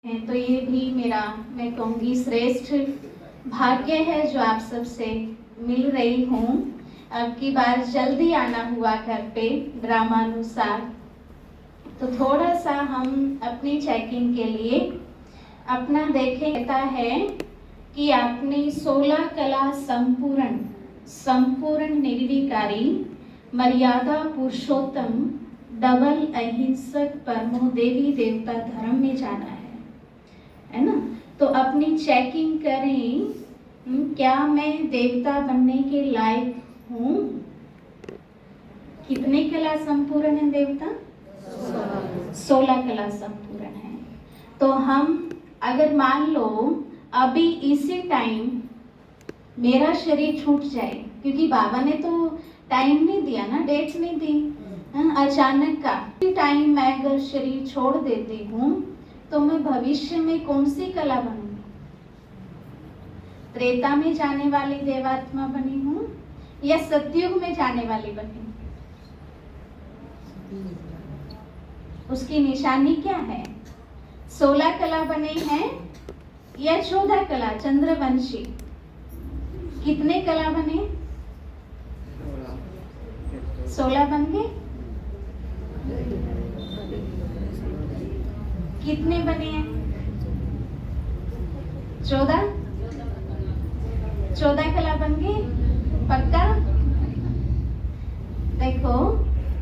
तो ये भी मेरा, मैं कहूँगी, श्रेष्ठ भाग्य है जो आप सबसे मिल रही हूँ। अब की बार जल्दी आना हुआ घर पे ड्रामानुसार, तो थोड़ा सा हम अपनी चेकिंग के लिए अपना देखें। कहता है कि आपने 16 कला संपूर्ण निर्विकारी मर्यादा पुरुषोत्तम डबल अहिंसक परमो देवी देवता धर्म में जाना है ना। तो अपनी चेकिंग करें, क्या मैं देवता बनने के लायक हूँ? कितने कला संपूर्ण है देवता? 16 कला संपूर्ण है। तो हम अगर मान लो अभी इसी टाइम मेरा शरीर छूट जाए, क्योंकि बाबा ने तो टाइम नहीं दिया ना, डेट नहीं दी, अचानक का टाइम मैं अगर शरीर छोड़ देती हूँ तो मैं भविष्य में कौन सी कला बनूंगी? त्रेता में जाने वाली देवात्मा बनी हूँ या सतयुग में जाने वाली बनी हूँ? उसकी निशानी क्या है? 16 कला बने हैं या 14 कला? चंद्रवंशी कितने कला बने? 16 बन गए। कितने बने हैं? 14 कला बन गए। पक्का? देखो,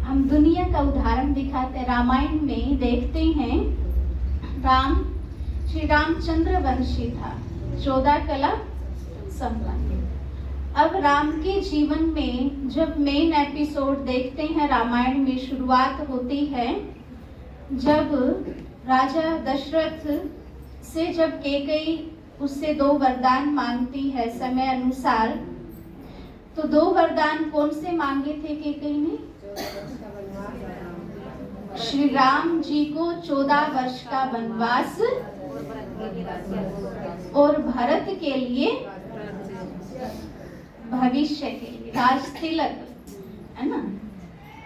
हम दुनिया का उदाहरण दिखाते हैं। रामायण में देखते हैं, श्री रामचंद्र वंशी था, 14 कला संपन्न। अब राम के जीवन में जब मेन एपिसोड देखते हैं, रामायण में शुरुआत होती है जब राजा दशरथ से जब कैकेयी उससे 2 वरदान मांगती है समय अनुसार। तो 2 वरदान कौन से मांगे थे कैकेयी ने? श्री राम जी को 14 वर्ष का वनवास और भरत के लिए भविष्य के लिए राज तिलक, है ना।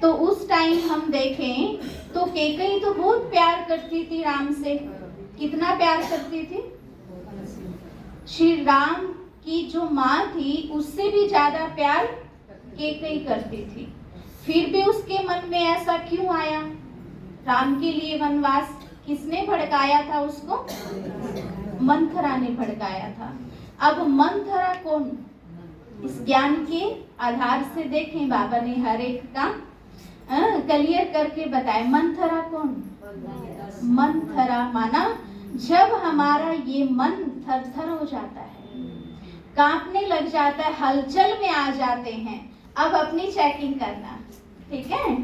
तो उस टाइम हम देखें तो कैकेयी तो बहुत प्यार करती थी राम से। कितना प्यार करती थी? श्री राम की जो माँ थी उससे भी ज्यादा प्यार कैकेयी करती थी। फिर भी उसके मन में ऐसा क्यों आया? राम के लिए वनवास किसने भड़काया था उसको? मंथरा ने भड़काया था। अब मंथरा कौन? इस ज्ञान के आधार से देखें, बाबा ने हर एक का क्लियर करके बताया। मंथरा कौन? मंथरा माना जब हमारा ये मन थर-थर हो जाता है, कांपने लग जाता है, हलचल में आ जाते हैं। अब अपनी चेकिंग करना, ठीक है।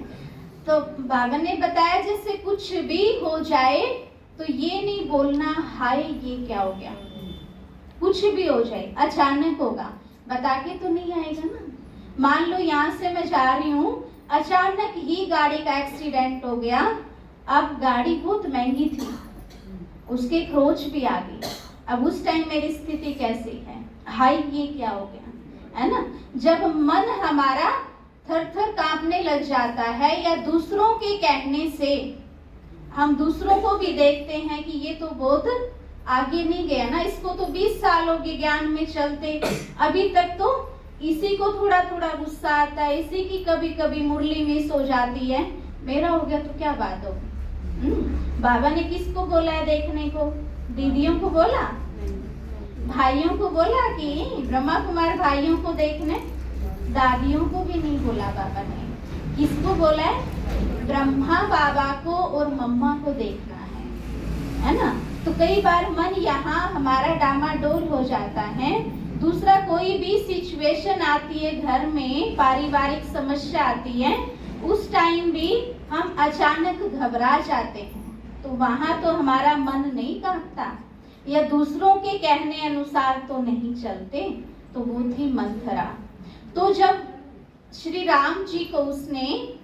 तो बाबा ने बताया जैसे कुछ भी हो जाए तो ये नहीं बोलना हाय ये क्या हो गया। कुछ भी हो जाए, अचानक होगा, बता के तो नहीं आएगा ना। मान लो यहाँ से मैं जा रही हूँ, अचानक ही गाड़ी का एक्सीडेंट हो गया। अब गाड़ी बहुत महंगी थी, उसके खरोच भी आ गई। अब उस टाइम मेरी स्थिति कैसी है? हाय ये क्या हो गया, है ना। जब मन हमारा थर-थर कांपने लग जाता है या दूसरों के कहने से, हम दूसरों को भी देखते हैं कि ये तो बहुत आगे नहीं गया ना, इसको तो 20 साल हो गए ज्ञान में चलते, अभी तक तो इसी को थोड़ा थोड़ा गुस्सा आता है, इसी की कभी कभी मुरली मिस हो जाती है, मेरा हो गया तो क्या बात हो। बाबा ने किसको बोला है देखने को? दीदियों को बोला? भाइयों को बोला कि ब्रह्मा कुमार भाइयों को देखने? दादियों को भी नहीं बोला बाबा ने। किसको बोला है? ब्रह्मा बाबा को और मम्मा को देखना है ना। तो कई बार मन यहाँ हमारा डामाडोल हो जाता है। दूसरा कोई भी सिचुएशन आती है, घर में पारिवारिक समस्या आती है, उस टाइम भी हम अचानक घबरा जाते हैं। तो वहाँ तो हमारा मन नहीं कांपता या दूसरों के कहने अनुसार तो नहीं चलते, तो वो थी मंथरा। तो जब श्री राम जी को उसने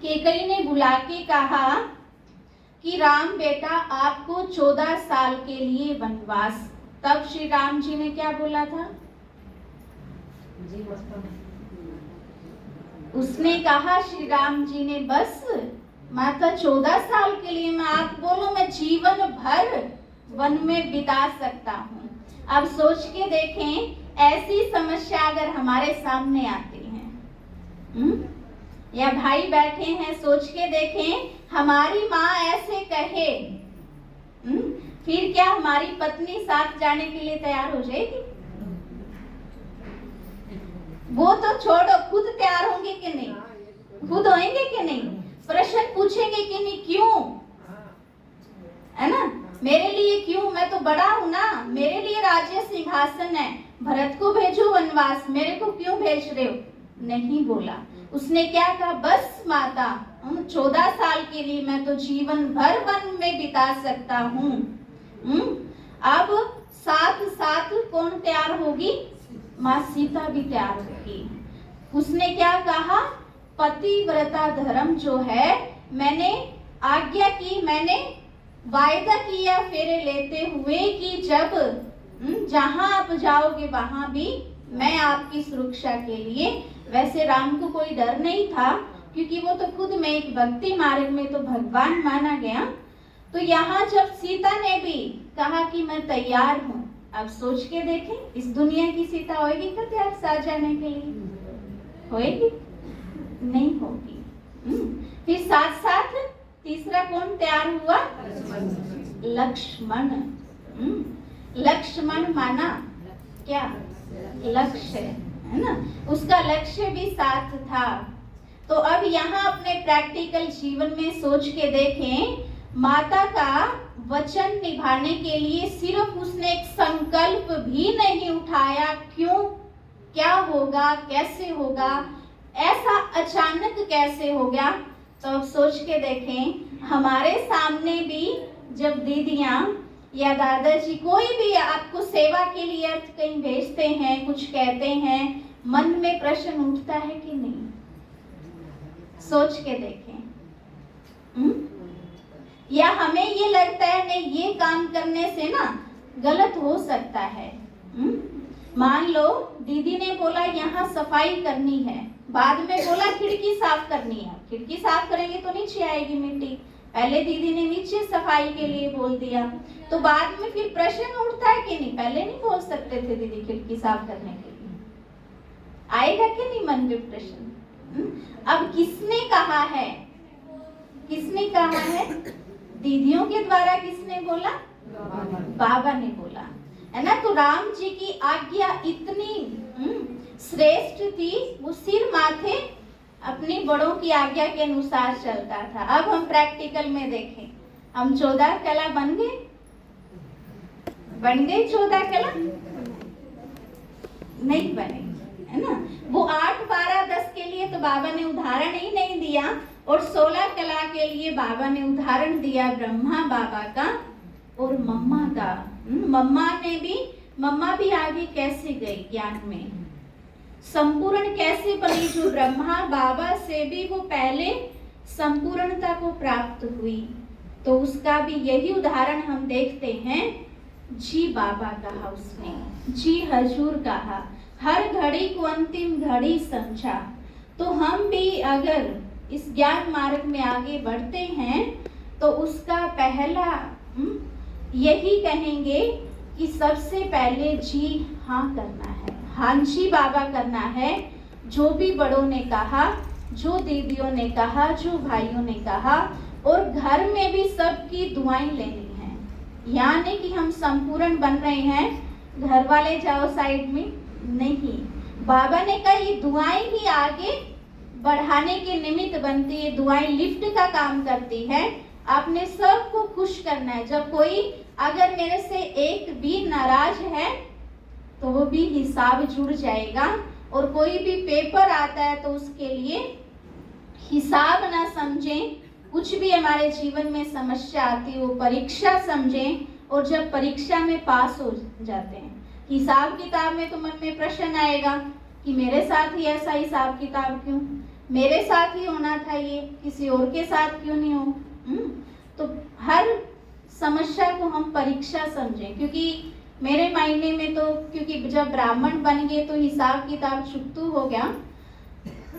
कैकेयी ने बुला के कहा कि राम बेटा आपको 14 साल के लिए वनवास, तब श्री राम जी ने क्या बोला था? उसने कहा, श्री राम जी ने, बस माता 14 साल के लिए, मैं आप बोलो मैं जीवन भर वन में बिता सकता हूँ। अब सोच के देखें, ऐसी समस्या अगर हमारे सामने आती है, या भाई बैठे हैं, सोच के देखें हमारी माँ ऐसे कहे, फिर क्या हमारी पत्नी साथ जाने के लिए तैयार हो जाएगी? वो तो छोड़ो, खुद तैयार होंगे कि नहीं? खुद होंगे कि नहीं? प्रश्न पूछेंगे कि नहीं, क्यों? है ना, मेरे लिए क्यों? मैं तो बड़ा हूं ना, मेरे लिए राज्य सिंहासन है, भरत को भेजो वनवास, मेरे को क्यों भेज रहे हो? नहीं बोला। उसने क्या कहा? बस माता, 14 साल के लिए मैं तो जीवन भर वन में बिता सकता हूँ। अब साथ साथ कौन तैयार होगी? माँ सीता भी तैयार होगी। उसने क्या कहा? पतिव्रता धर्म जो है, मैंने आज्ञा की, मैंने वायदा किया फेरे लेते हुए कि जब जहां आप जाओगे वहां भी मैं आपकी सुरक्षा के लिए। वैसे राम को कोई डर नहीं था, क्योंकि वो तो खुद में एक भक्ति मार्ग में तो भगवान माना गया। तो यहाँ जब सीता ने भी कहा कि मैं तैयार हूँ, अब सोच के देखें, इस दुनिया की सीता होगी क्या तैयार साथ जाने के लिए? होएगी? नहीं होगी। फिर साथ साथ तीसरा कौन तैयार हुआ? लक्ष्मण। लक्ष्मण माना क्या? लक्ष्य, है ना, उसका लक्ष्य भी साथ था। तो अब यहाँ अपने प्रैक्टिकल जीवन में सोच के देखें, माता का वचन निभाने के लिए सिर्फ उसने एक संकल्प भी नहीं उठाया, क्यों, क्या होगा, कैसे होगा, ऐसा अचानक कैसे हो गया? तो अब सोच के देखें, हमारे सामने भी जब दीदियां या दादाजी कोई भी आपको सेवा के लिए कहीं भेजते हैं, कुछ कहते हैं, मन में प्रश्न उठता है कि नहीं? सोच के देखें। या हमें ये लगता है नहीं, ये काम करने से ना गलत हो सकता है। मान लो दीदी ने बोला यहाँ सफाई करनी है, बाद में बोला खिड़की साफ करनी है। खिड़की साफ करेंगे तो नीचे आएगी मिट्टी, पहले दीदी ने नीचे सफाई के लिए बोल दिया, तो बाद में फिर प्रश्न उठता है कि नहीं, पहले नहीं बोल सकते थे दीदी खिड़की साफ करने के लिए? आएगा कि नहीं मन में प्रश्न? अब किसने कहा है? किसने कहा है? दीदियों के द्वारा किसने बोला? बाबा ने बोला, है ना। तो राम जी की आज्ञा इतनी श्रेष्ठ थी, वो सिर माथे अपनी बड़ों की आज्ञा के अनुसार चलता था। अब हम प्रैक्टिकल में देखें, हम 14 कला बन गए? बन गए 14 कला? नहीं बने, है ना। वो 8, 12, 10 के लिए तो बाबा ने उदाहरण ही नहीं दिया, और 16 कला के लिए बाबा ने उदाहरण दिया ब्रह्मा बाबा का और मम्मा का। मम्मा भी आगे कैसे गई ज्ञान में, संपूर्ण कैसे बनी, जो ब्रह्मा बाबा से भी वो पहले संपूर्णता को प्राप्त हुई। तो उसका भी यही उदाहरण हम देखते हैं। जी बाबा कहा उसने, जी हजूर कहा, हर घड़ी को अंतिम घड़ी समझा। तो हम भी अगर इस ज्ञान मार्ग में आगे बढ़ते हैं तो उसका पहला यही कहेंगे कि सबसे पहले जी हाँ करना है, हाँ जी बाबा करना है। जो भी बड़ों ने कहा, जो दीदियों ने कहा, जो भाइयों ने कहा, और घर में भी सबकी दुआएं लेनी है। यानी कि हम संपूर्ण बन रहे हैं, घर वाले जाओ साइड में नहीं। बाबा ने कहा ये दुआएं ही आगे बढ़ाने के निमित्त बनती है, दुआएं लिफ्ट का काम करती है। आपने सबको खुश करना है। जब कोई अगर मेरे से एक भी नाराज है तो वो भी हिसाब जुड़ जाएगा, और कोई भी पेपर आता है तो उसके लिए हिसाब ना समझें। कुछ भी हमारे जीवन में समस्या आती है वो परीक्षा समझें, और जब परीक्षा में पास हो जाते हैं, हिसाब किताब में तो मन में प्रश्न आएगा कि मेरे साथ ही ऐसा हिसाब किताब क्यों, मेरे साथ ही होना था ये, किसी और के साथ क्यों नहीं हो। तो हर समस्या को हम परीक्षा समझें, क्योंकि मेरे मायने में तो, क्योंकि जब ब्राह्मण बन गए तो हिसाब किताब छुट्टू हो गया।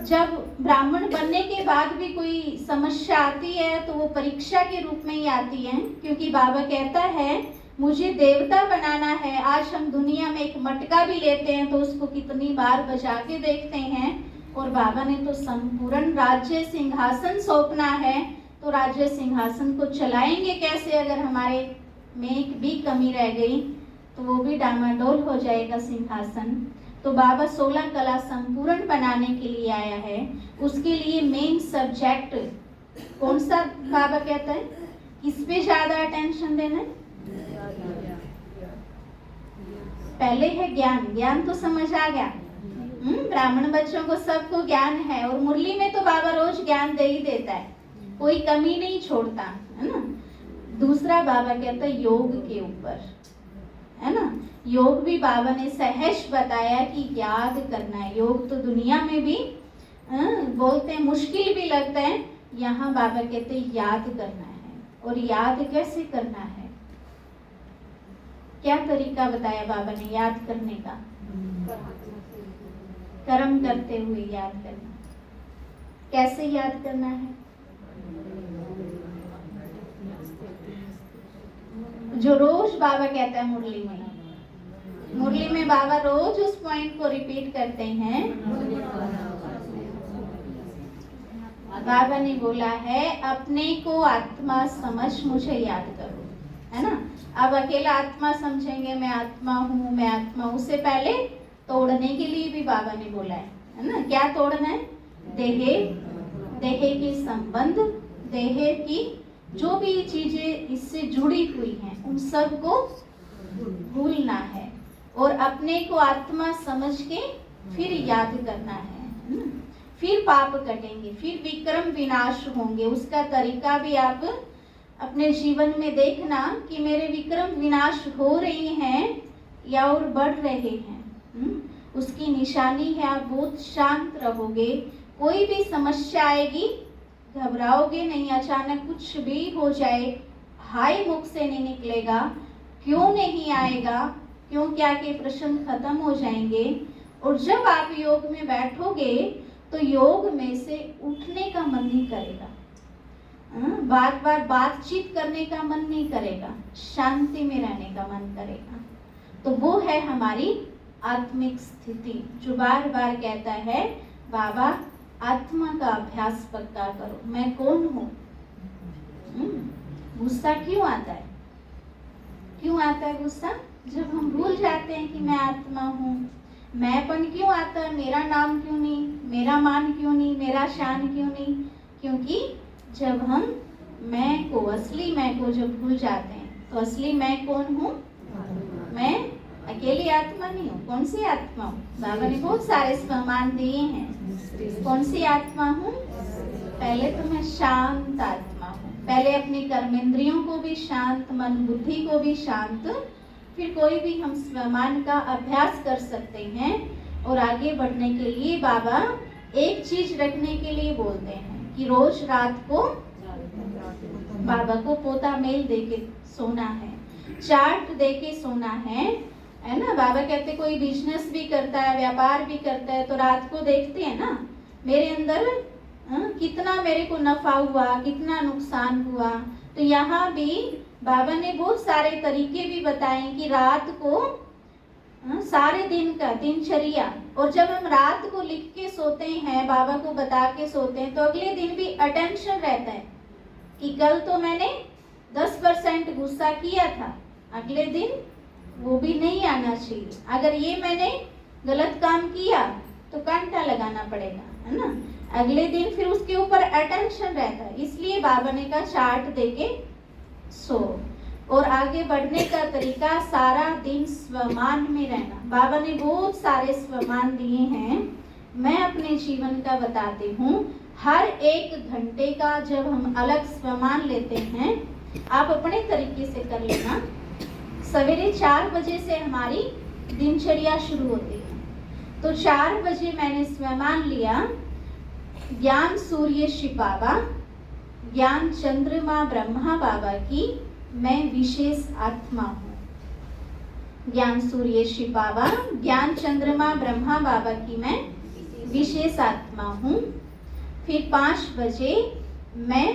जब ब्राह्मण बनने के बाद भी कोई समस्या आती है तो वो परीक्षा के रूप में ही आती है, क्योंकि बाबा कहता है मुझे देवता बनाना है। आज हम दुनिया में एक मटका भी लेते हैं तो उसको कितनी बार बजा के देखते हैं, और बाबा ने तो संपूर्ण राज्य सिंहासन सौंपना है, तो राज्य सिंहासन को चलाएंगे कैसे? अगर हमारे में एक भी कमी रह गई तो वो भी डामाडोल हो जाएगा सिंहासन। तो बाबा 16 कला संपूर्ण बनाने के लिए आया है। उसके लिए मेन सब्जेक्ट कौन सा बाबा कहता है? किस पे ज्यादा अटेंशन देना है? पहले है ज्ञान। ज्ञान तो समझ आ गया, ब्राह्मण बच्चों को सबको ज्ञान है, और मुरली में तो बाबा रोज ज्ञान दे ही देता है, कोई कमी नहीं छोड़ता, है ना। दूसरा बाबा कहता है योग के ऊपर, है ना। योग भी बाबा ने सहज बताया कि याद करना है। योग तो दुनिया में भी बोलते हैं मुश्किल भी लगता है, यहाँ बाबा कहते हैं याद करना है। और याद कैसे करना है? क्या तरीका बताया बाबा ने याद करने का? कर्म करते हुए याद करना। कैसे याद करना है? जो रोज बाबा कहता है मुरली में बाबा रोज उस पॉइंट को रिपीट करते हैं। बाबा ने बोला है अपने को आत्मा समझ मुझे याद करो, है ना। अब अकेला आत्मा समझेंगे मैं आत्मा हूँ, मैं आत्मा हूँ, उससे पहले तोड़ने के लिए भी बाबा ने बोला है ना। क्या तोड़ना है? देह के संबंध, देह की जो भी चीजें इससे जुड़ी हुई हैं उन सब को भूलना है, और अपने को आत्मा समझ के फिर याद करना है। फिर पाप कटेंगे, फिर विक्रम विनाश होंगे। उसका तरीका भी आप अपने जीवन में देखना कि मेरे विक्रम विनाश हो रहे हैं या और बढ़ रहे हैं। उसकी निशानी है आप बहुत शांत रहोगे। कोई भी समस्या आएगी घबराओगे नहीं, अचानक कुछ भी हो जाए हाय मुख से नहीं निकलेगा। क्यों नहीं आएगा? क्यों क्या के प्रश्न खत्म हो जाएंगे। और जब आप योग में बैठोगे तो योग में से उठने का मन नहीं करेगा, बार बार बातचीत करने का मन नहीं करेगा, शांति में रहने का मन करेगा। तो वो है हमारी आत्मिक स्थिति, जो बार बार कहता है बाबा आत्मा का अभ्यास पक्का करो। मैं कौन हूँ? गुस्सा क्यों आता है? क्यों आता है गुस्सा? जब हम भूल जाते हैं कि मैं आत्मा हूँ। मैंपन क्यों आता है? मेरा नाम क्यों नहीं, मेरा मान क्यों नहीं, मेरा शान क्यों नहीं? क्योंकि जब हम मैं को, असली मैं को जब भूल जाते हैं तो असली मैं कौन हूँ? मैं अकेली आत्मा नहीं हूँ। कौन सी आत्मा हूँ? बाबा ने बहुत सारे सम्मान दिए हैं। कौन सी आत्मा हूँ? पहले तो मैं शांत आत्मा हूँ। पहले अपनी कर्मेंद्रियों को भी शांत, मन बुद्धि को भी शांत, फिर कोई भी हम स्वमान का अभ्यास कर सकते हैं। और आगे बढ़ने के लिए बाबा एक चीज रखने के लिए बोलते हैं कि रोज रात को बाबा को पोता मेल दे के सोना है, चार्ट दे के सोना है ना। बाबा कहते कोई बिजनेस भी करता है, व्यापार भी करता है, तो रात को देखते हैं ना मेरे अंदर कितना मेरे को नफा हुआ, कितना नुकसान हुआ। तो यहाँ भी बाबा ने बहुत सारे तरीके भी बताए कि रात को सारे दिन का दिनचर्या, और जब हम रात को लिख के सोते हैं, बाबा को बता के सोते हैं, तो अगले दिन भी अटेंशन रहता है कि कल तो मैंने 10% गुस्सा किया था, अगले दिन वो भी नहीं आना चाहिए। अगर ये मैंने गलत काम किया तो कांटा लगाना पड़ेगा, है ना। अगले दिन फिर उसके ऊपर अटेंशन रहता है। इसलिए बाबा ने कहा चार्ट देके सो। और आगे बढ़ने का तरीका सारा दिन स्वमान में रहना। बाबा ने बहुत सारे स्वमान दिए हैं, मैं अपने जीवन का बताती हूँ। हर एक घंटे का जब हम अलग स्वमान लेते हैं, आप अपने तरीके से कर लेना। सवेरे 4 बजे से हमारी दिनचर्या शुरू होती है, तो 4 बजे मैंने स्वमान लिया ज्ञान सूर्य शिव बाबा, ज्ञान चंद्रमा ब्रह्मा बाबा की मैं विशेष आत्मा हूँ। ज्ञान सूर्य शिव बाबा, ज्ञान चंद्रमा ब्रह्मा बाबा की मैं विशेष आत्मा हूँ। फिर 5 बजे मैं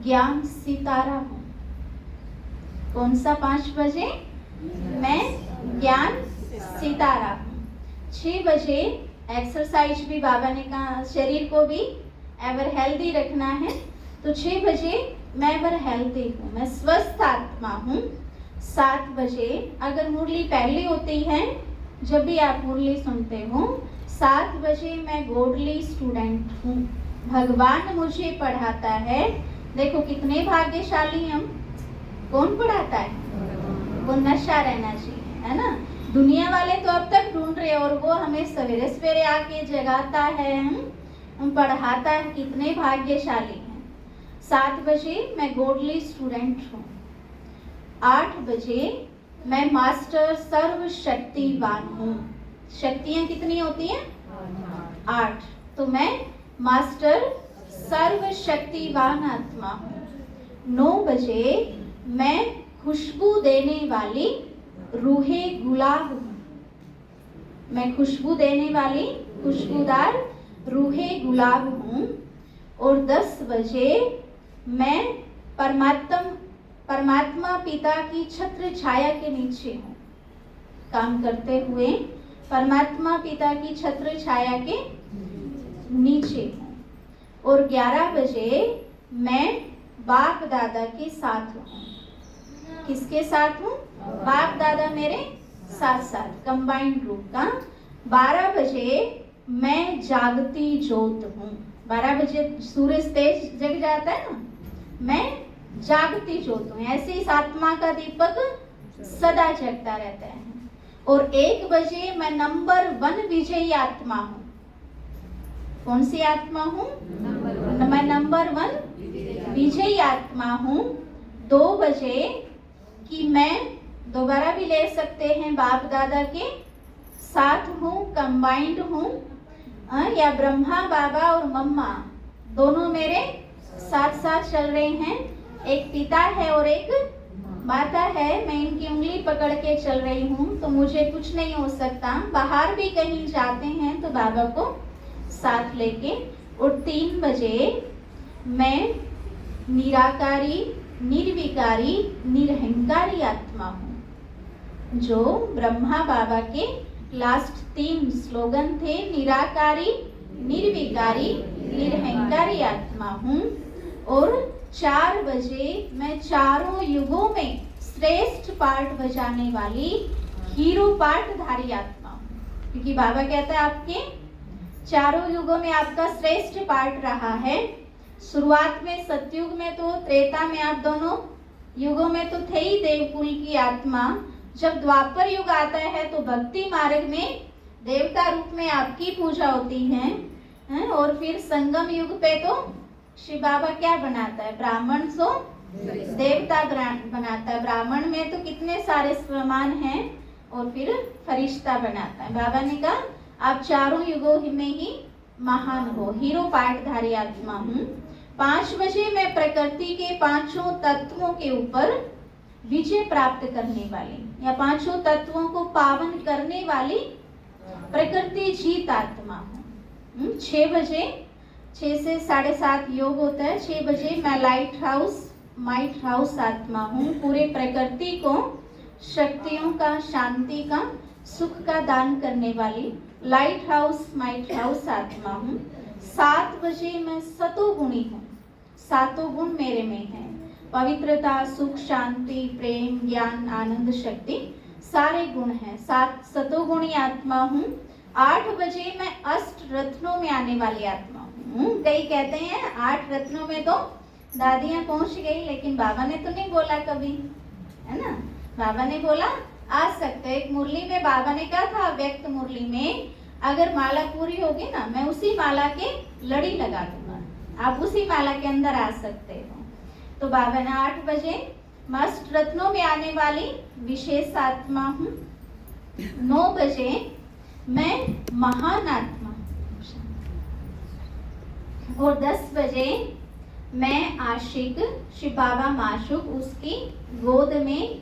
ज्ञान सितारा हूँ। कौन सा 5 बजे? मैं ज्ञान सितारा हूँ। 6 बजे एक्सरसाइज भी बाबा ने कहा, शरीर को भी एवर हेल्दी रखना है, तो 6 बजे मैं एवर हेल्दी हूँ, मैं स्वस्थ आत्मा हूँ। 7 बजे अगर मुरली पहली होती है, जब भी आप मुरली सुनते हो, 7 बजे मैं गॉडली स्टूडेंट हूँ, भगवान मुझे पढ़ाता है। देखो कितने भाग्यशाली हम। कौन पढ़ाता है? वो नशा रहना चाहिए, है ना। दुनिया वाले तो अब तक ढूंढ रहे, और वो हमें सवेरे सवेरे आके जगाता है, हम पढ़ाता है, कितने भाग्यशाली हैं। 7 बजे मैं गॉडली स्टूडेंट हूँ। 8 बजे मैं मास्टर सर्वशक्तिवान हूँ। शक्तियाँ कितनी होती हैं? 8। तो मैं मास्टर सर्वशक्तिवान आत्मा हूँ। 9 बजे मैं खुशबू देने वाली रूहे गुलाब हूँ। मैं खुशबू देने वाली खुशबूदार रूहे गुलाब हूँ। और 10 बजे मैं परमात्मा पिता की छत्र छाया के नीचे हूँ, काम करते हुए परमात्मा पिता की छत्र छाया के नीचे हूँ। और 11 बजे मैं बाप दादा के साथ हूँ। किसके साथ हूँ? बाप दादा मेरे साथ साथ, कंबाइंड रूप का। 12 बजे मैं जागती ज्योत हूँ। 12 बजे सूरज तेज जग जाता है ना, मैं जागती ज्योत हूँ। ऐसे इस आत्मा का दीपक सदा जगता रहता है। और 1 बजे मैं नंबर 1 विजयी आत्मा हूँ। कौन सी आत्मा हूँ? मैं नंबर 1 विजयी आत्मा हूँ। 2 बजे कि मैं दोबारा भी ले सकते हैं, बाप दादा के साथ हूँ, कंबाइंड हूँ, या ब्रह्मा बाबा और मम्मा दोनों मेरे साथ साथ चल रहे हैं। एक पिता है और एक माता है, मैं इनकी उंगली पकड़ के चल रही हूँ, तो मुझे कुछ नहीं हो सकता। बाहर भी कहीं जाते हैं तो बाबा को साथ लेके। और 3 बजे मैं निराकारी, निर्विकारी, निरहंकारी आत्मा हूँ। जो ब्रह्मा बाबा के लास्ट 3 स्लोगन थे, निराकारी, निर्विकारी, निरहंकारी आत्मा हूँ। और 4 बजे मैं चारों युगों में श्रेष्ठ पाठ बजाने वाली हीरो पाठधारी आत्मा हूँ। क्योंकि बाबा कहता है आपके चारों युगों में आपका श्रेष्ठ पाठ रहा है। शुरुआत में सतयुग में तो, त्रेता में आप दोनों युगों में तो थे ही देवकुल की आत्मा। जब द्वापर युग आता है तो भक्ति मार्ग में देवता रूप में आपकी पूजा होती है, और फिर संगम युग पे तो शिव बाबा क्या बनाता है? ब्राह्मण सो देवता बनाता है। ब्राह्मण में तो कितने सारे समान हैं, और फिर फरिश्ता बनाता है। बाबा ने कहा आप चारों युगों में ही महान हो, हीरो पाठधारी आत्मा हूँ। 5 बजे मैं प्रकृति के 5 तत्वों के ऊपर विजय प्राप्त करने वाली, या 5 तत्वों को पावन करने वाली प्रकृति जीत आत्मा हूँ। 6 बजे, 6 से 7:30 योग होता है। 6 बजे मैं माइट हाउस आत्मा हूँ। पूरे प्रकृति को शक्तियों का, शांति का, सुख का दान करने वाली लाइट हाउस आत्मा हूँ। 7 बजे मैं सतोगुणी हूँ। 7 गुण मेरे में हैं, पवित्रता, सुख, शांति, प्रेम, ज्ञान, आनंद, शक्ति, सारे गुण हैं। 7 सतोगुणी आत्मा हूँ। 8 बजे मैं अष्ट रत्नों में आने वाली आत्मा हूँ। कई कहते हैं 8 रत्नों में तो दादियाँ पहुंच गई, लेकिन बाबा ने तो नहीं बोला कभी, है ना। बाबा ने बोला आ सकते। एक मुरली में बाबा ने कहा था, व्यक्त मुरली में, अगर माला पूरी होगी ना, मैं उसी माला के लड़ी लगा दूंगा, आप उसी माला के अंदर आ सकते हो। तो बाबा ने 8 बजे अष्ट रत्नों में आने वाली विशेष आत्मा हूँ। 9 बजे मैं महान आत्मा हूँ। और 10 बजे मैं आशिक, शिव बाबा माशूक, उसकी गोद में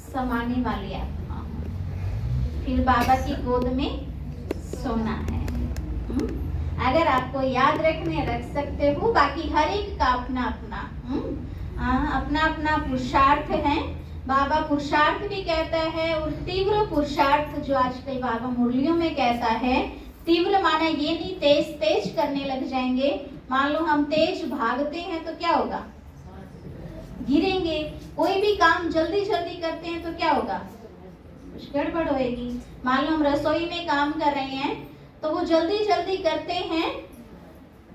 समाने वाली आत्मा हूँ। फिर बाबा की गोद में सोना है। अगर आपको याद रखने रख सकते हो, बाकी हर एक का अपना अपना पुरुषार्थ है। बाबा पुरुषार्थ भी कहता है, और तीव्र पुरुषार्थ जो आजकल बाबा मुरलियों में कहता है। तीव्र माना ये नहीं तेज तेज करने लग जाएंगे। मान लो हम तेज भागते हैं तो क्या होगा, गिरेंगे। कोई भी काम जल्दी जल्दी करते हैं तो क्या होगा, कुछ गड़बड़ होएगी। मान लो हम रसोई में काम कर रहे हैं तो वो जल्दी जल्दी करते हैं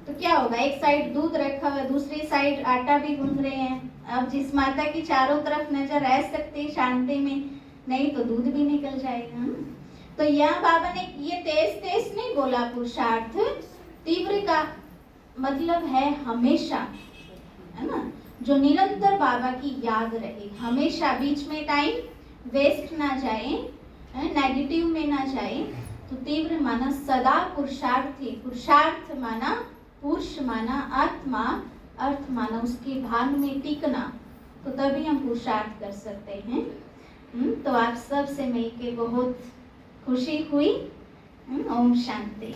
तो क्या होगा, एक साइड दूध रखा हुआ है, दूसरी साइड आटा भी गूंद रहे हैं। अब जिस माता की चारों तरफ नजर रह सकती शांति में, नहीं तो दूध भी निकल जाएगा। तो यहाँ बाबा ने ये तेज तेज नहीं बोला पुरुषार्थ, तीव्र का मतलब है हमेशा, है ना, जो निरंतर बाबा की याद रहे, हमेशा बीच में टाइम वेस्ट ना जाए, नेगेटिव में ना जाए। तो तीव्र माना सदा पुरुषार्थी, पुरुषार्थ माना पुरुष माना आत्मा, अर्थ माना उसके भान में टिकना, तो तभी हम पुरुषार्थ कर सकते हैं। तो आप सब से मिलके बहुत खुशी हुई। ओम शांति।